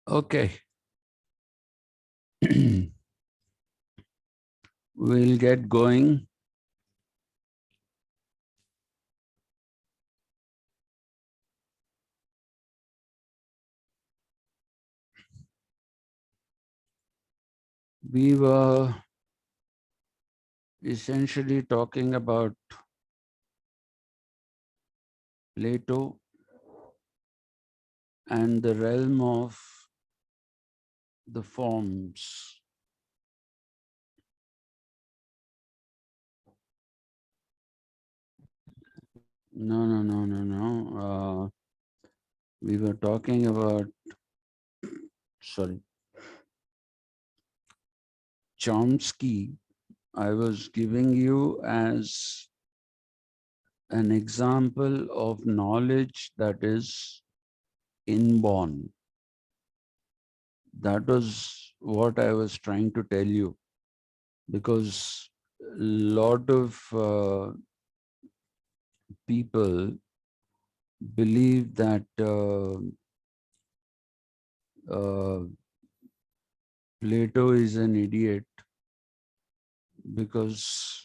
Okay, we'll get going. We were essentially talking about Plato and the realm of the forms. No. We were talking about, sorry, Chomsky. I was giving you as an example of knowledge that is inborn. That was what I was trying to tell you, because a lot of people believe that uh, Plato is an idiot because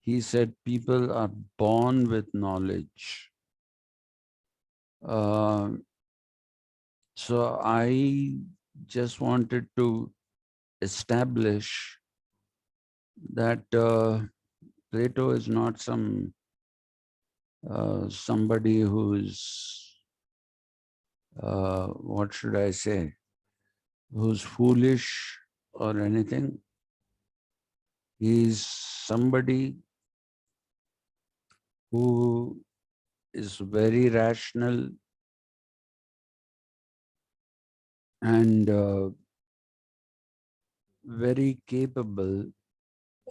he said people are born with knowledge. Uh, so I just wanted to establish that Plato is not somebody who's what should I say, who's foolish or anything. He's somebody who is very rational and very capable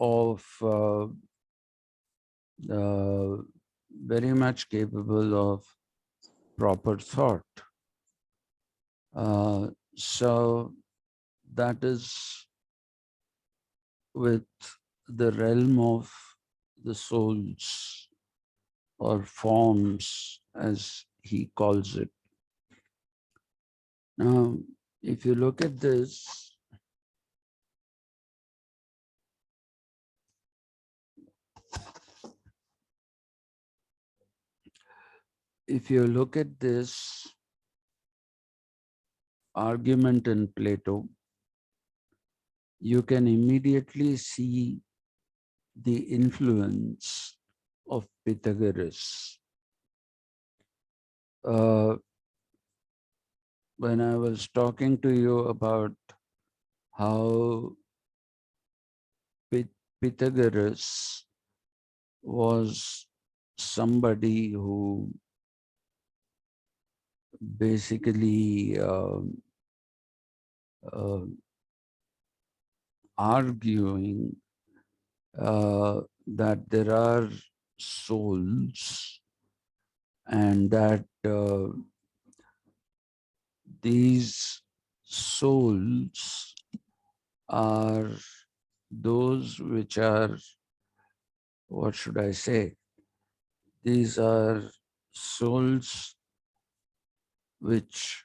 of uh, very much capable of proper thought. Uh, so that is with the realm of the souls or forms, as he calls it. Now, if you look at this, if you look at this argument in Plato, you can immediately see the influence of Pythagoras. Uh, when I was talking to you about how Pythagoras was somebody who basically uh, arguing that there are souls and that these souls are those which are, what should I say? These are souls which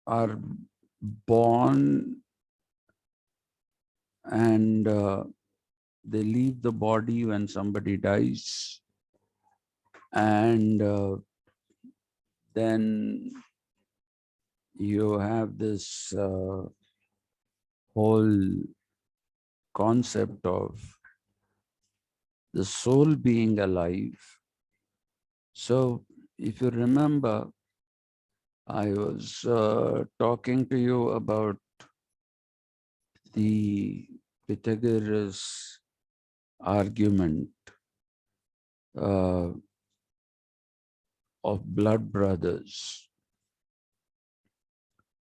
are born and they leave the body when somebody dies, and then you have this whole concept of the soul being alive. So if you remember, I was talking to you about the Pythagoras argument uh, of blood brothers.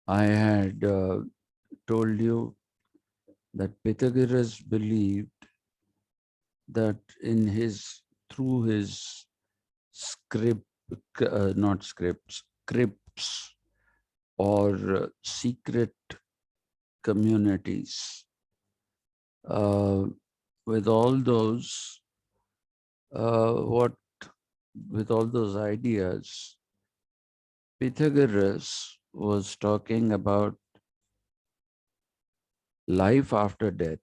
I had told you that Pythagoras believed that in his, through his script, not scripts, crypts or secret communities, uh, with all those, what, with all those ideas, Pythagoras was talking about life after death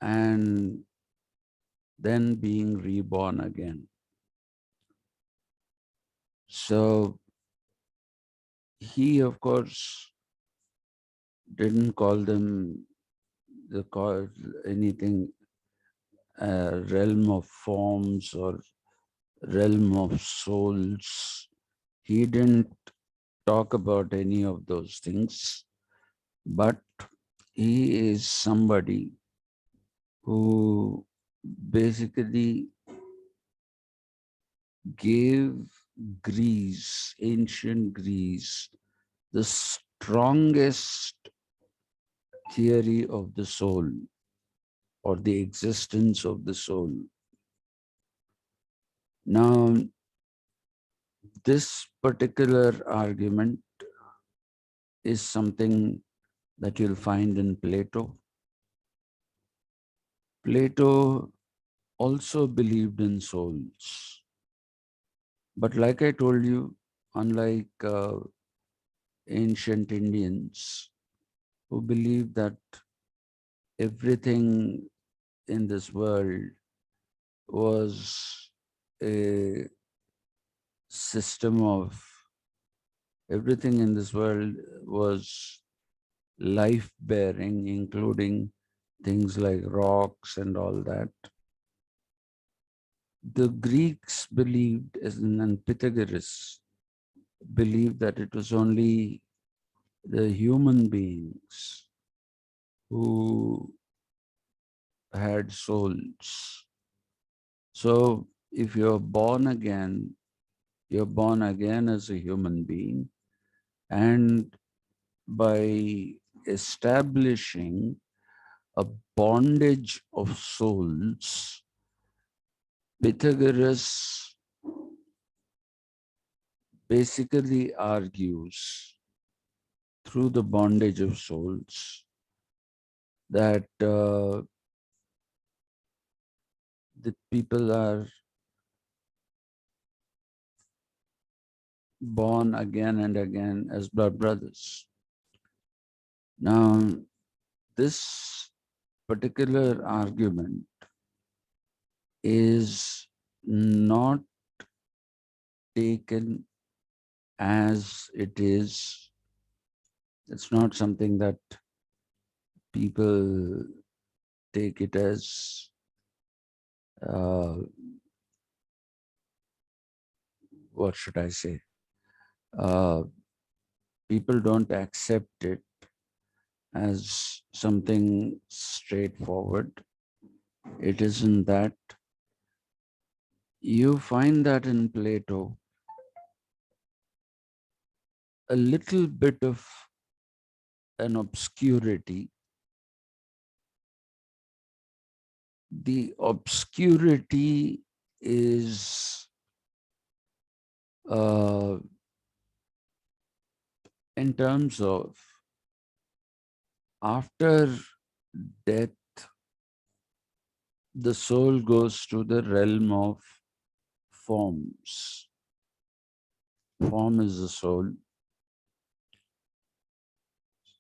and then being reborn again. So he, of course, didn't call them anything realm of forms or realm of souls. He didn't talk about any of those things, but he is somebody who basically gave Greece, ancient Greece, the strongest theory of the soul or the existence of the soul. Now, this particular argument is something that you'll find in Plato. Plato also believed in souls. But like I told you, unlike ancient Indians who believed that everything in this world was a system of, everything in this world was life bearing, including things like rocks and all that. The Greeks believed, and Pythagoras believed, that it was only the human beings who had souls. So if you're born again as a human being, and by establishing a bondage of souls, Pythagoras basically argues through the bondage of souls that the people are born again and again as blood brothers. Now, this particular argument is not taken as it is. It's not something that people take it as what should I say? Uh, People don't accept it as something straightforward. It isn't that. You find that in Plato, a little bit of an obscurity. The obscurity is in terms of after death, the soul goes to the realm of forms. Form is the soul.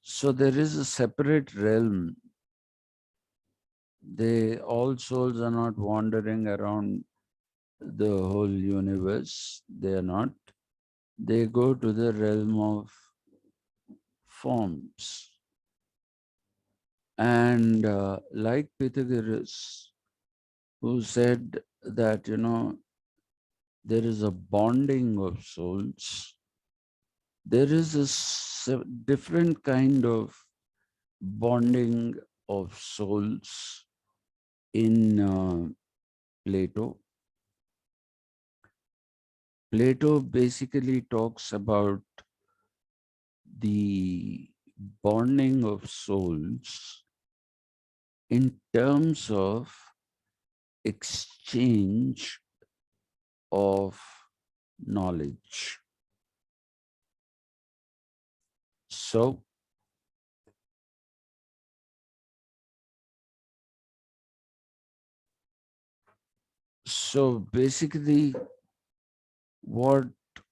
So there is a separate realm. All souls are not wandering around the whole universe. They are not. They go to the realm of forms. And like Pythagoras, who said that, there is a bonding of souls, there is a different kind of bonding of souls in Plato. Plato basically talks about the bonding of souls in terms of exchange of knowledge. So basically what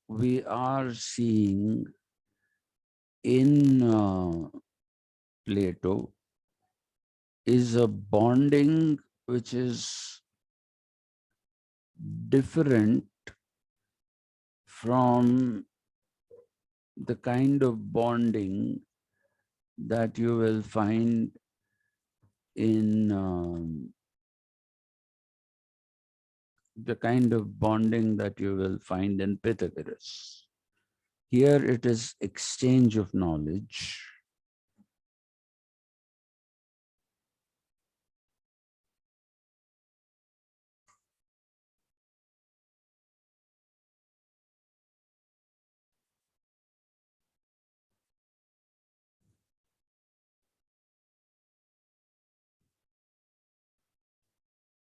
we are seeing in Plato is a bonding which is different from the kind of bonding that you will find in the kind of bonding that you will find in Pythagoras. Here it is exchange of knowledge.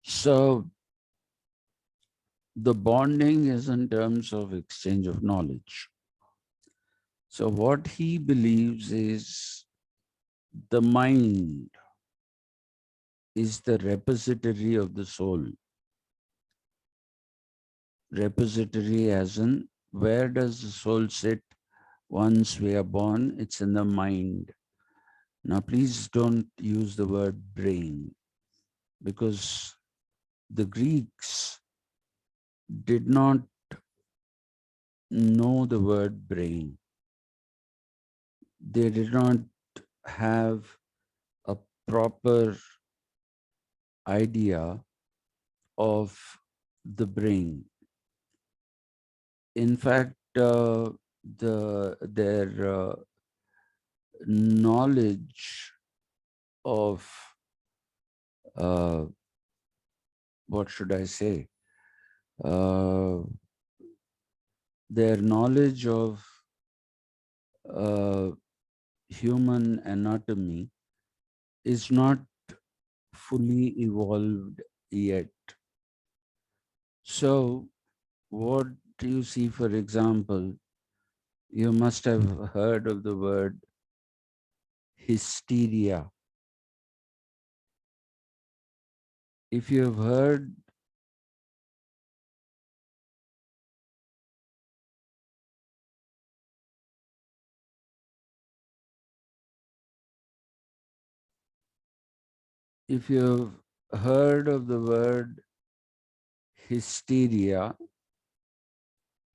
So the bonding is in terms of exchange of knowledge. So what he believes is the mind is the repository of the soul. Repository as in, where does the soul sit once we are born? It's in the mind. Now please don't use the word brain, because the Greeks did not know the word brain. They did not have a proper idea of the brain. In fact, their knowledge of what should I say? Uh, their knowledge of uh, human anatomy is not fully evolved yet. So, what do you see, for example, you must have heard of the word hysteria. If you have heard, if you have heard of the word hysteria,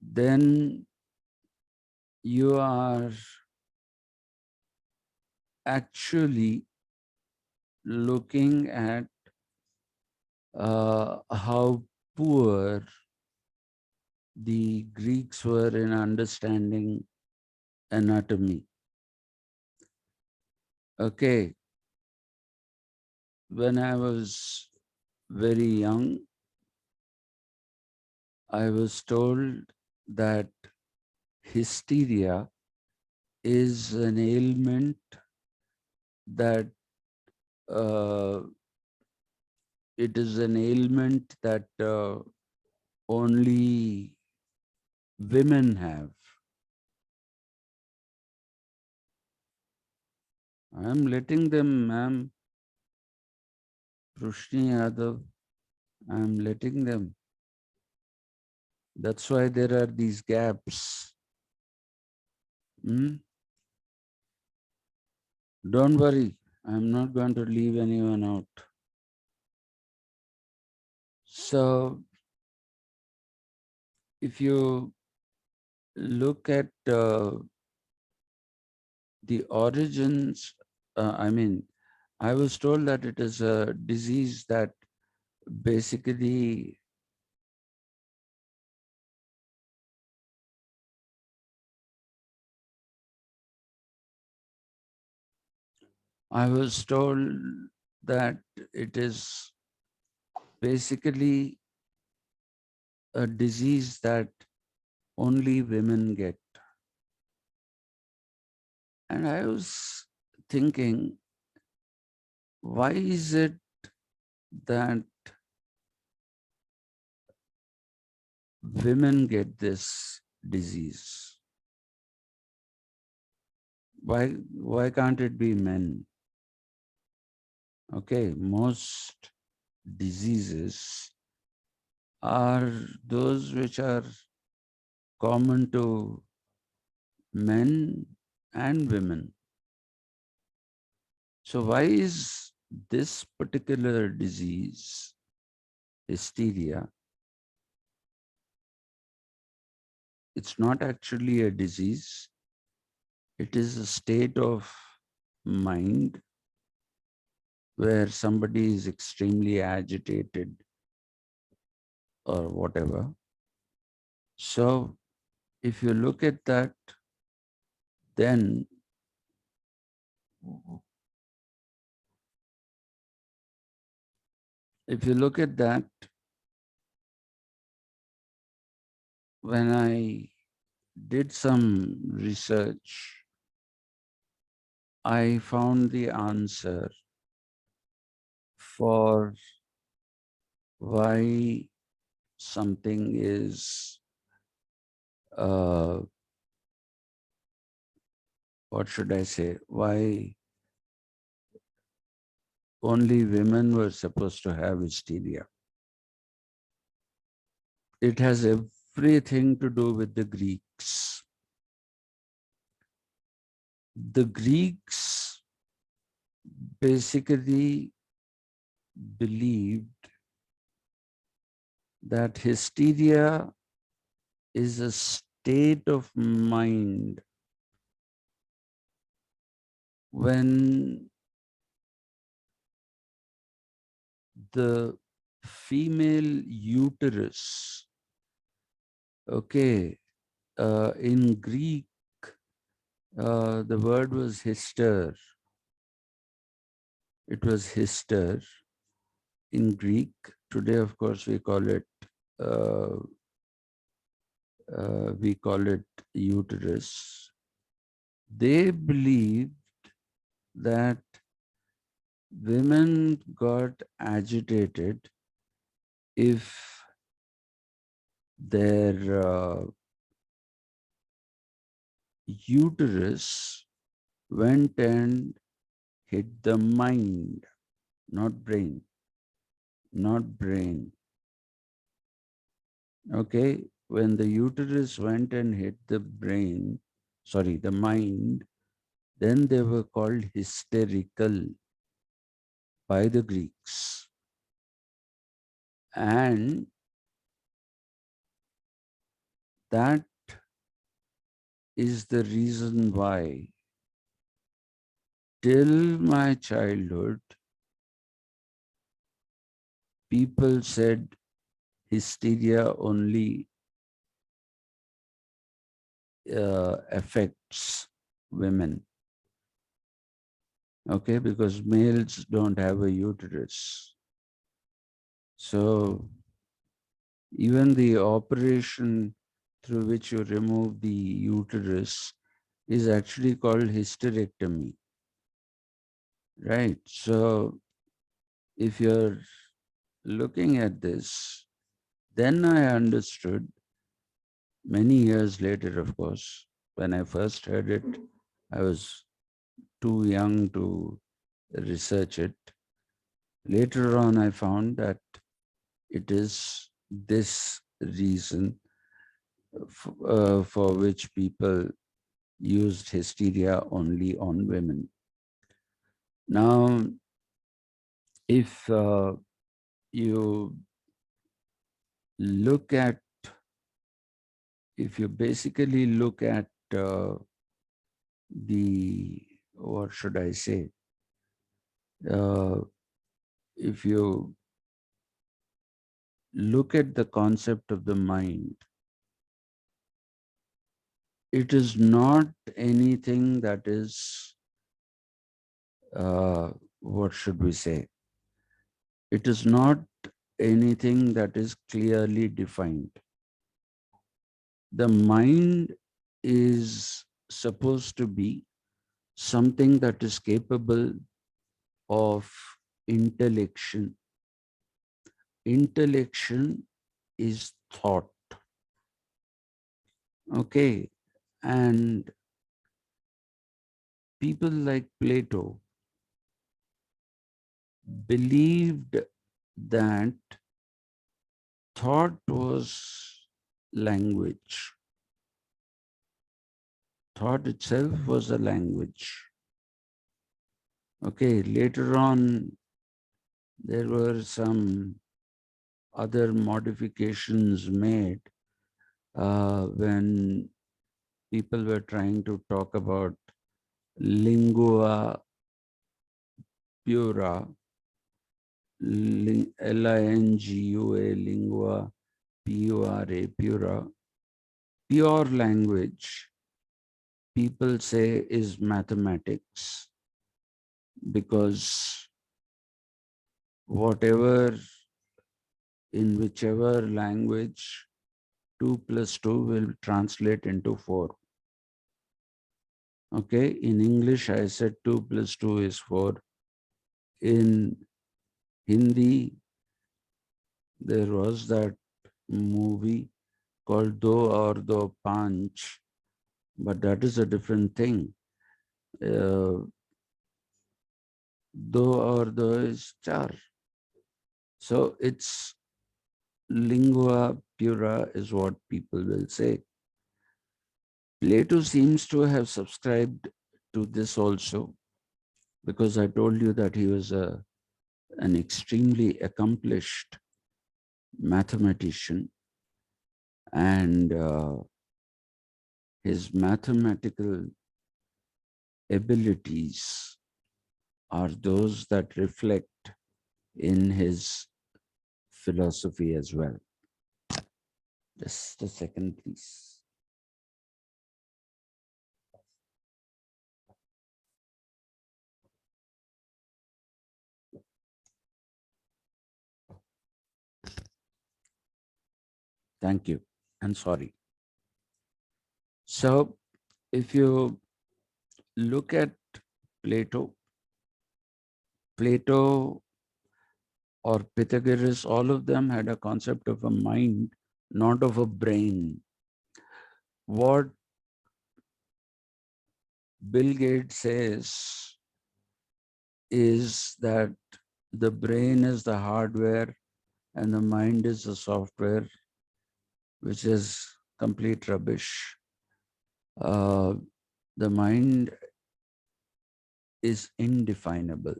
then you are actually looking at how poor the Greeks were in understanding anatomy. Okay, when I was very young, I was told that hysteria is an ailment that uh, it is an ailment that only women have. I'm letting them, ma'am, Prushni Yadav, I'm letting them. That's why there are these gaps. Hmm? Don't worry, I'm not going to leave anyone out. So, if you look at the origins, I was told that it is a disease that basically I was told that it is basically a disease that only women get. And I was thinking, why is it that women get this disease? Why can't it be men? Okay, most diseases are those which are common to men and women. So why is this particular disease, hysteria, it's not actually a disease. It is a state of mind where somebody is extremely agitated or whatever. So if you look at that, then if you look at that, when I did some research, I found the answer for why something is, what should I say, why only women were supposed to have hysteria. It has everything to do with the Greeks. The Greeks basically believed that hysteria is a state of mind when the female uterus, okay, in Greek, the word was hyster. It was hyster in Greek. Today, of course, uh, we call it uterus. They believed that women got agitated if their uterus went and hit the mind, not brain, not brain. Okay, when the uterus went and hit the brain, sorry, the mind, then they were called hysterical by the Greeks. And that is the reason why, till my childhood, people said hysteria only affects women. Okay, because males don't have a uterus. So even the operation through which you remove the uterus is actually called hysterectomy, right? So if you're looking at this, then I understood many years later, of course. When I first heard it, I was too young to research it. Later on, I found that it is this reason for which people used hysteria only on women. Now, if you look at, if you basically look at what should I say, uh, if you look at the concept of the mind, it is not anything that is, what should we say? It is not anything that is clearly defined. The mind is supposed to be something that is capable of intellection. Intellection is thought. Okay. And people like Plato believed that thought was language. Thought itself was a language. Okay, later on, there were some other modifications made when people were trying to talk about lingua pura, Lingua, lingua pura, pura. Pure language, people say, is mathematics, because whatever, in whichever language, 2 plus 2 will translate into 4. Okay, in English, I said 2 plus 2 is 4. In Hindi, there was that movie called Do or Do Panch, but that is a different thing. Do or Do is char. So it's lingua pura is what people will say. Plato seems to have subscribed to this also, because I told you that he was an extremely accomplished mathematician, and his mathematical abilities are those that reflect in his philosophy as well. Just a second, please. Thank you, and sorry. So, if you look at Plato, Plato or Pythagoras, all of them had a concept of a mind, not of a brain. What Bill Gates says is that the brain is the hardware and the mind is the software, which is complete rubbish. The mind is indefinable.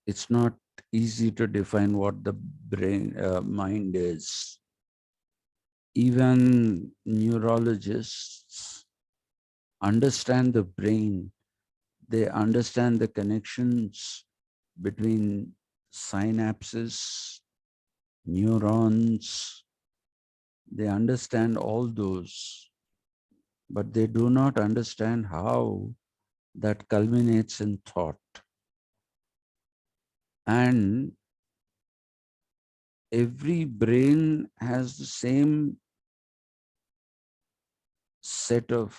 It's not easy to define what the brain mind is. Even neurologists understand the brain. They understand the connections between synapses, neurons. They understand all those, but they do not understand how that culminates in thought. And every brain has the same set of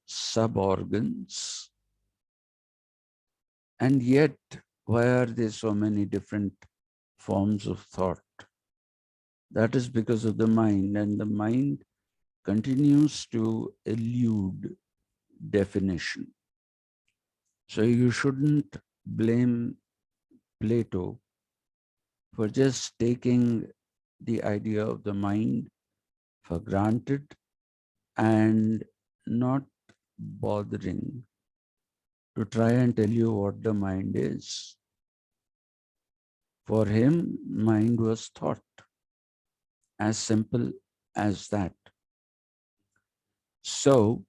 sub-organs, and yet why are there so many different forms of thought? That is because of the mind, and the mind continues to elude definition. So you shouldn't blame Plato for just taking the idea of the mind for granted and not bothering to try and tell you what the mind is. For him, mind was thought, as simple as that. So,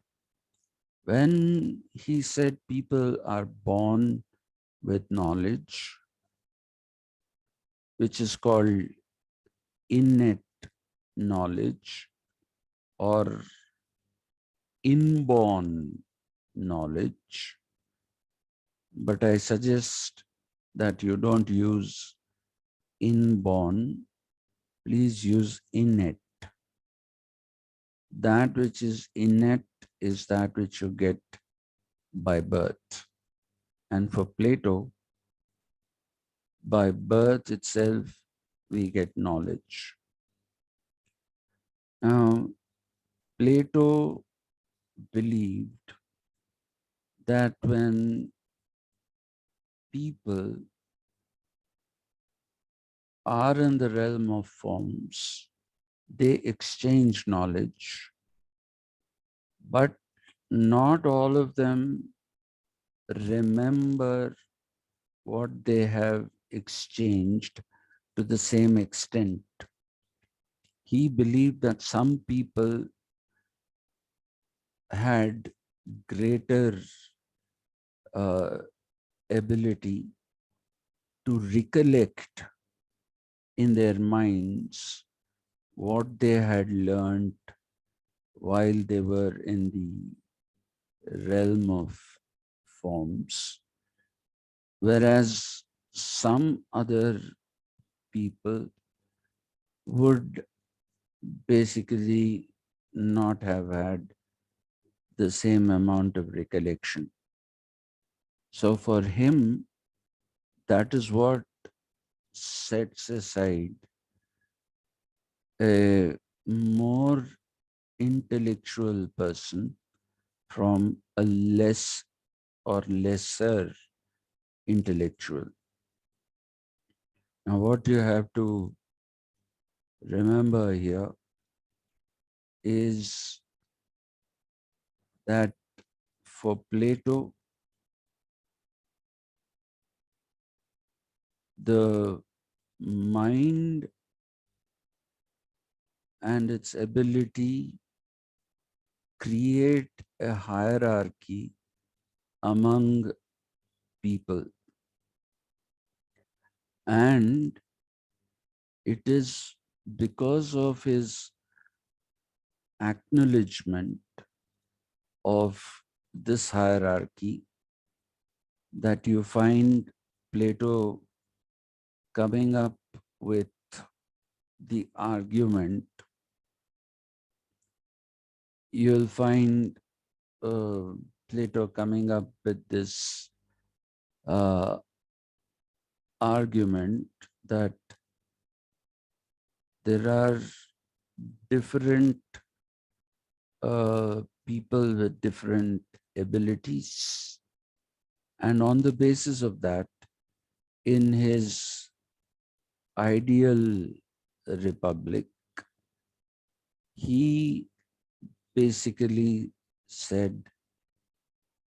when he said people are born with knowledge, which is called innate knowledge or inborn knowledge, but I suggest that you don't use inborn, please use innate. That which is innate is that which you get by birth. And for Plato, by birth itself, we get knowledge. Now, Plato believed that when people are in the realm of forms, They exchange knowledge, but not all of them remember what they have exchanged to the same extent. He believed that some people had greater uh, ability to recollect in their minds what they had learned while they were in the realm of forms, whereas some other people would basically not have had the same amount of recollection. So for him, that is what sets aside a more intellectual person from a less or lesser intellectual. Now, what you have to remember here is that for Plato, the mind and its ability create a hierarchy among people, and it is because of his acknowledgement of this hierarchy that you find Plato coming up with the argument. You'll find uh, Plato coming up with this uh, argument that there are different people with different abilities. And on the basis of that, in his ideal republic, he basically said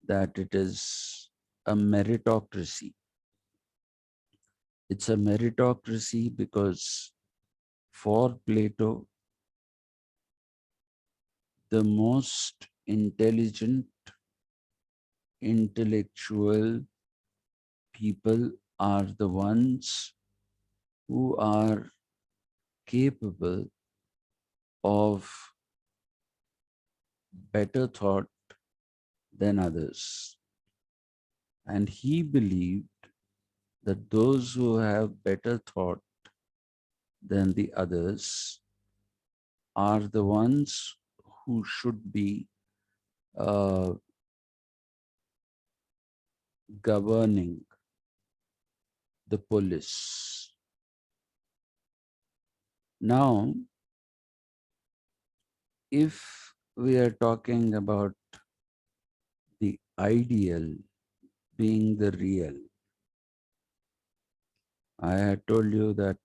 that it is a meritocracy. It's a meritocracy because for Plato, the most intelligent, intellectual people are the ones who are capable of better thought than others. And he believed that those who have better thought than the others are the ones who should be uh, governing the police. Now, if we are talking about the ideal being the real, I had told you that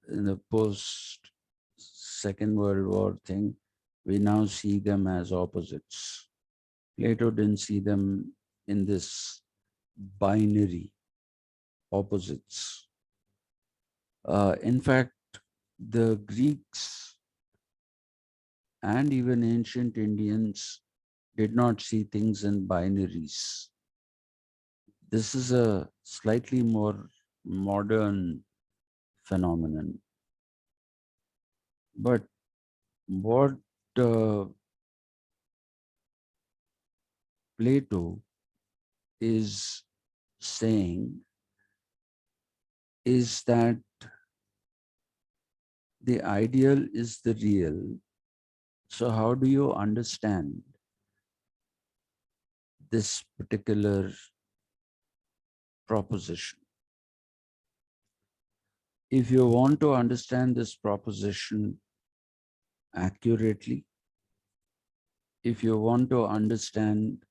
in the post Second World War thing, we now see them as opposites. Plato didn't see them in this binary opposites. In fact, the Greeks and even ancient Indians did not see things in binaries. This is a slightly more modern phenomenon. But what uh, Plato is saying is that the ideal is the real. So, how do you understand this particular proposition? If you want to understand this proposition accurately, if you want to understand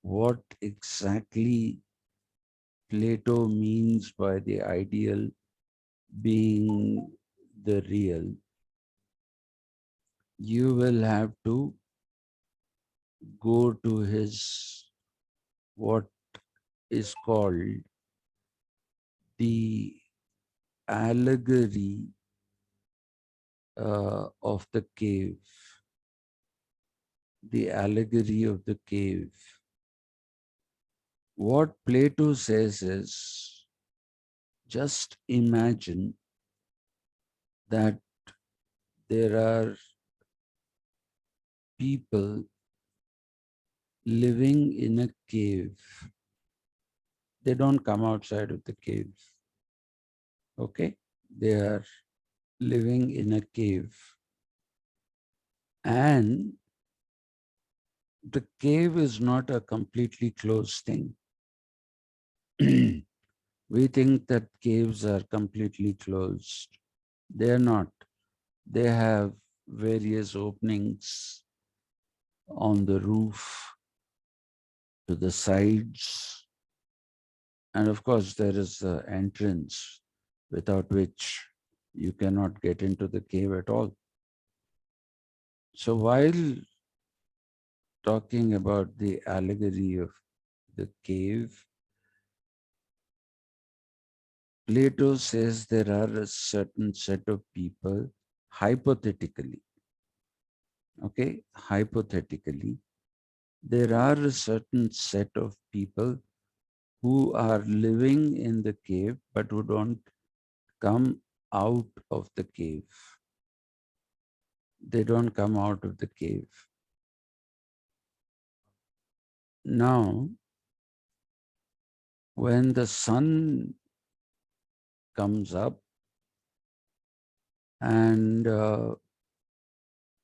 what exactly Plato means by the ideal being the real, you will have to go to his what is called the allegory of the cave. The allegory of the cave. What Plato says is, just imagine that there are people living in a cave. They don't come outside of the cave. Okay? They are living in a cave. And the cave is not a completely closed thing. We think that caves are completely closed. They are not. They have various openings on the roof, to the sides, and of course there is the entrance without which you cannot get into the cave at all. So while talking about the allegory of the cave, Plato says there are a certain set of people, hypothetically, okay, hypothetically, there are a certain set of people who are living in the cave but who don't come out of the cave. They don't come out of the cave. Now, when the sun comes up and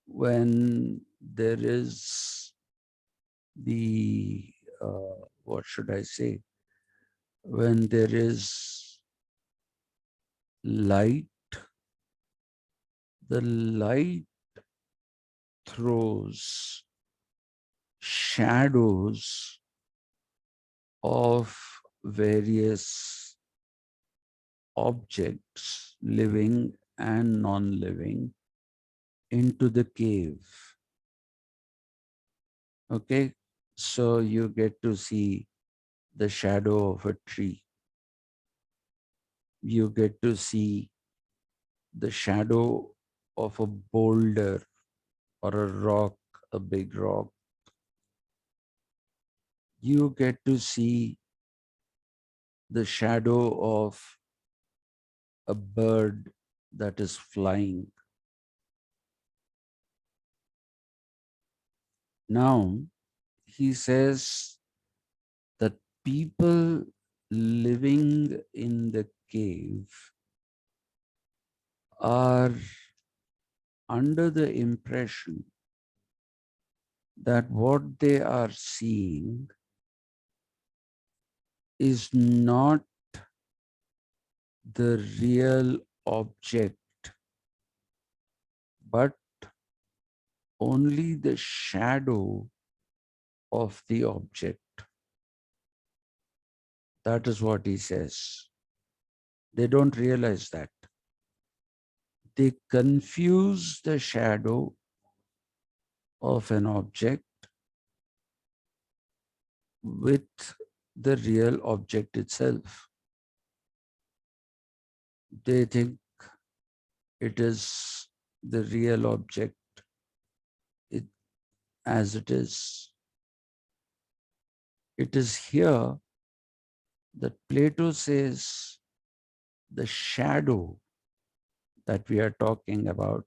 when there is the, what should I say, when there is light, the light throws shadows of various objects, living and non-living, into the cave. Okay, so you get to see the shadow of a tree. You get to see the shadow of a boulder or a rock, a big rock. You get to see the shadow of a bird that is flying. Now, he says that people living in the cave are under the impression that what they are seeing is not the real object, but only the shadow of the object. That is what he says. They don't realize that. They confuse the shadow of an object with the real object itself. They think it is the real object it, as it is. It is here that Plato says the shadow that we are talking about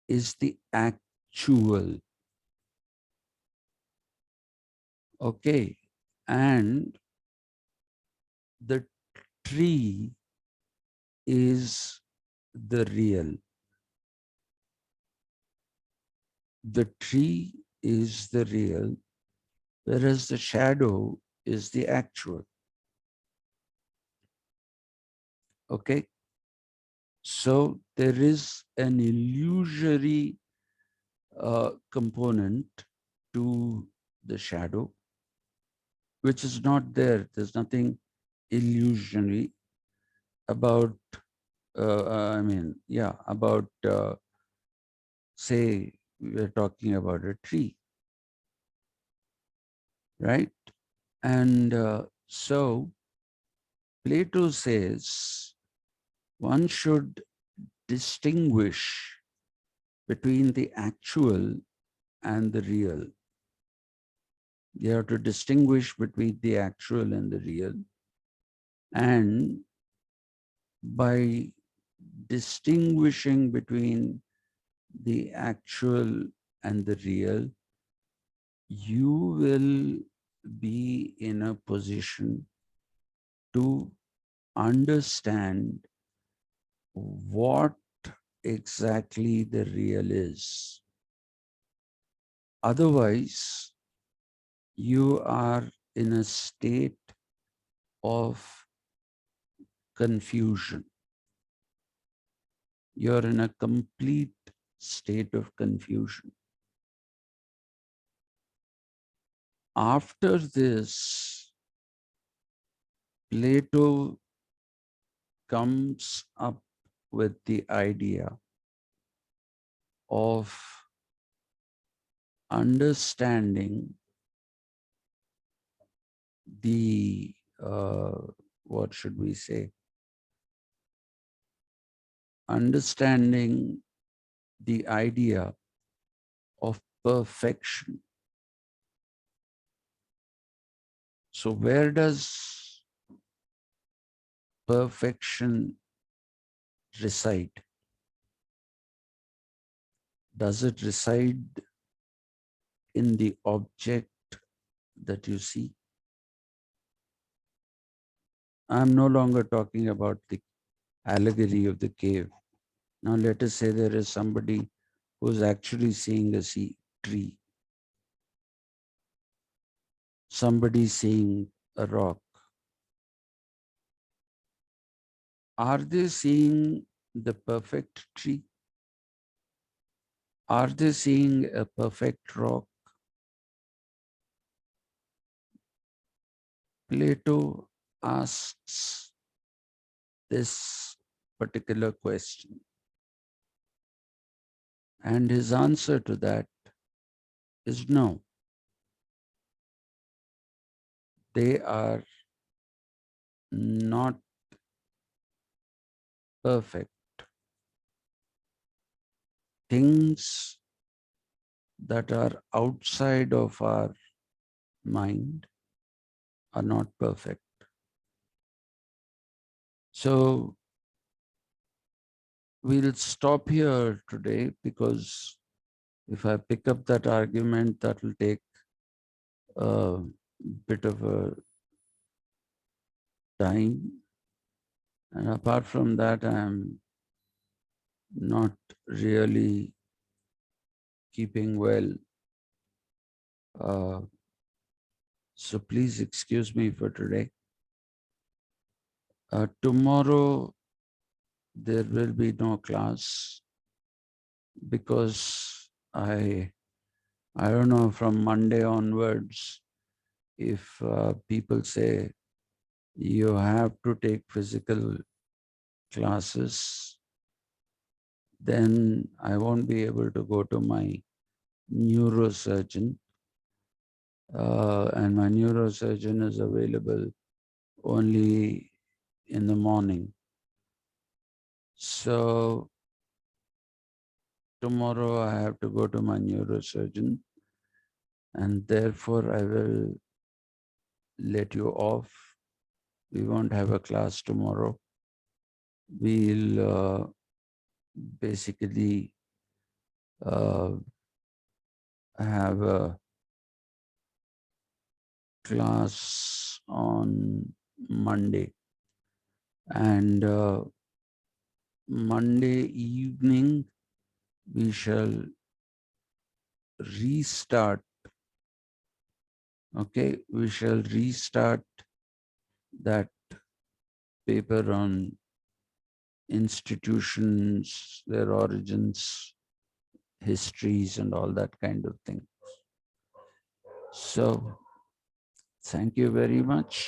is the actual. Okay. And the tree is the real. The tree is the real, whereas the shadow is the actual. Okay. So there is an illusory component to the shadow, which is not there. There's nothing illusionary about, about say we're talking about a tree, right? And so Plato says one should distinguish between the actual and the real. You have to distinguish between the actual and the real. And by distinguishing between the actual and the real, you will be in a position to understand what exactly the real is. Otherwise, you are in a state of confusion. You're in a complete state of confusion. After this, Plato comes up with the idea of understanding the, what should we say, understanding the idea of perfection. So where does perfection reside? Does it reside in the object that you see? I'm no longer talking about the allegory of the cave. Now let us say there is somebody who's actually seeing a tree, somebody seeing a rock. Are they seeing the perfect tree? Are they seeing a perfect rock? Plato asks this particular question, and his answer to that is no. They are not perfect. Things that are outside of our mind are not perfect. So we'll stop here today, because if I pick up that argument, that will take a bit of a time. And apart from that, I'm not really keeping well. Uh, so please excuse me for today. Tomorrow, there will be no class, because I don't know, from Monday onwards, if people say you have to take physical classes, then I won't be able to go to my neurosurgeon. And my neurosurgeon is available only in the morning. So tomorrow I have to go to my neurosurgeon, and therefore I will let you off. We won't have a class tomorrow. We'll basically uh, have a class on Monday, and Monday evening we shall restart. Okay, we shall restart that paper on institutions, their origins, histories, and all that kind of thing. So thank you very much.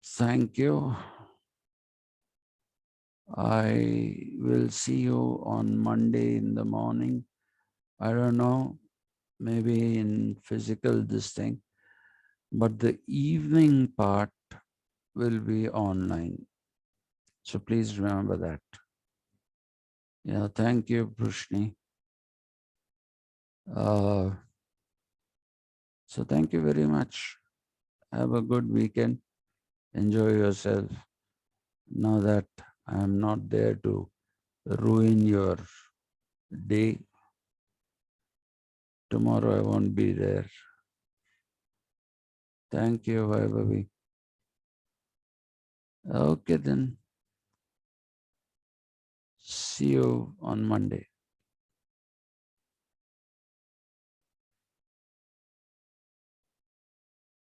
Thank you. I will see you on Monday in the morning. I don't know, maybe in physical this thing, but the evening part will be online. So please remember that. Yeah, thank you, Prushni. Uh, so thank you very much. Have a good weekend. Enjoy yourself. Now that I am not there to ruin your day, tomorrow I won't be there. Thank you, Vaibhavi. Okay then. See you on Monday.